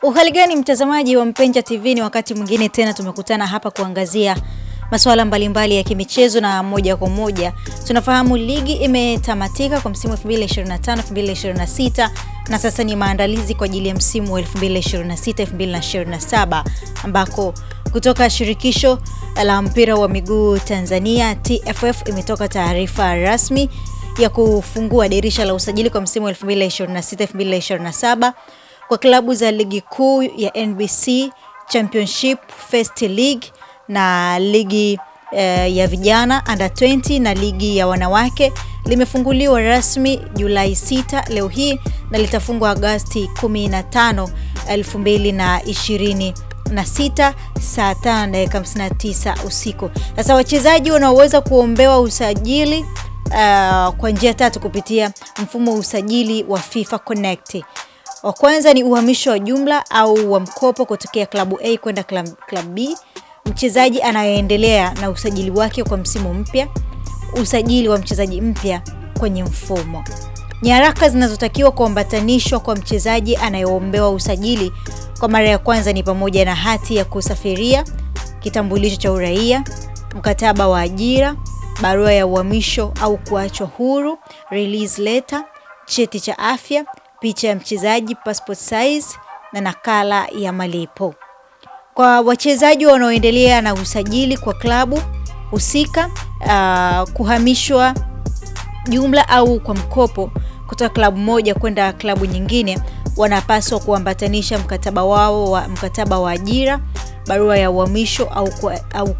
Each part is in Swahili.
Uhali gani mtazamaji wa Mpenja TV, ni wakati mwingine tena tumekutana hapa kuangazia masuala mbalimbali ya kimichezo, na moja kwa moja tunafahamu ligi imetamatika kwa msimu 2025-2026 na sasa ni maandalizi kwa ajili ya msimu wa 2026-2027 ambako kutoka shirikisho la mpira wa miguu Tanzania TFF imetoka taarifa rasmi ya kufungua dirisha la usajili kwa msimu wa 2026-2027 kwa klabu za ligi kuu ya NBC Championship, First League na ligi ya vijana under 20 na ligi ya wanawake. Limefunguliwa rasmi Julai 6 leo hii na litafungwa Agosti 15, 2026 saa 5:59 usiku. Sasa wachezaji wanaoweza kuombewa usajili kwa njia tatu kupitia mfumo wa usajili wa FIFA Connect. Wa kwanza ni uhamisho wa jumla au wa mkopo kutokea klabu A kwenda klabu B. Mchezaji anayoendelea na usajili wake kwa msimu mpya. Usajili wa mchezaji mpya kwenye mfumo. Nyaraka zinazotakiwa kuambatanishwa kwa mchezaji anayeombewa usajili kwa mara ya kwanza ni pamoja na hati ya kusafiria, kitambulisho cha uraia, mkataba wa ajira, barua ya uhamisho au kuachwa huru, release letter, cheti cha afya, picha ya mchezaji passport size na nakala ya malipo. Kwa wachezaji wanaoendelea na usajili kwa klabu husika, kuhamishwa jumla au kwa mkopo kutoka klabu moja kwenda klabu nyingine, wanapaswa kuambatanisha mkataba wa ajira, barua ya uhamisho au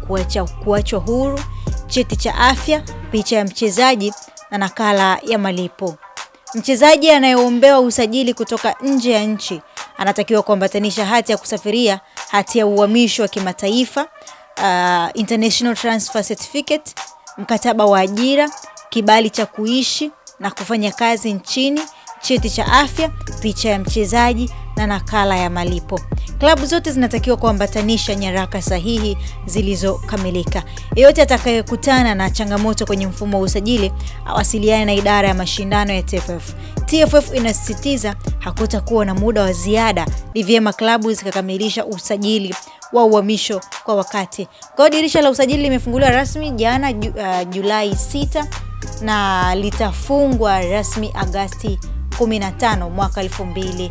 kuachwa huru, cheti cha afya, picha ya mchezaji na nakala ya malipo. Mchezaji anayeombewa usajili kutoka nje ya nchi anatakiwa kuambatanisha hati ya kusafiria, hati ya uhamisho wa kimataifa, international transfer certificate, mkataba wa ajira, kibali cha kuishi na kufanya kazi nchini, cheti cha afya, picha ya mchezaji na nakala ya malipo. Klabu zote zinatakiwa kuambatanisha nyaraka sahihi zilizokamilika. Yeyote atakayekutana na changamoto kwenye mfumo wa usajili awasiliane na idara ya mashindano ya TFF. TFF inasisitiza hakutakuwa na muda wa ziada, ni vyema klabu zikakamilisha usajili wa uhamisho kwa wakati. Kwa dirisha la usajili limefunguliwa rasmi jana Julai 6 na litafungwa rasmi Agosti 15 mwaka 2026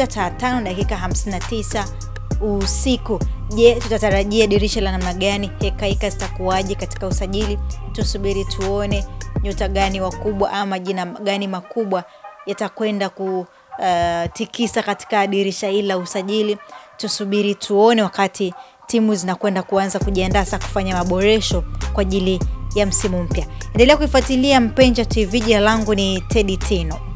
saa 5:59 usiku. Je, tutatarajia dirisha la namna gani? Heka zitakuwaje katika usajili? Tusubiri tuone nyota gani wakubwa ama jina gani makubwa yatakwenda kutikisa katika dirisha hili la usajili. Tusubiri tuone wakati timu zinakwenda kuanza kujiandaa sasa kufanya maboresho kwa ajili ya msimu mpya. Endelea kuifuatilia Mpenja TV. Jina langu ni Teddy Tino.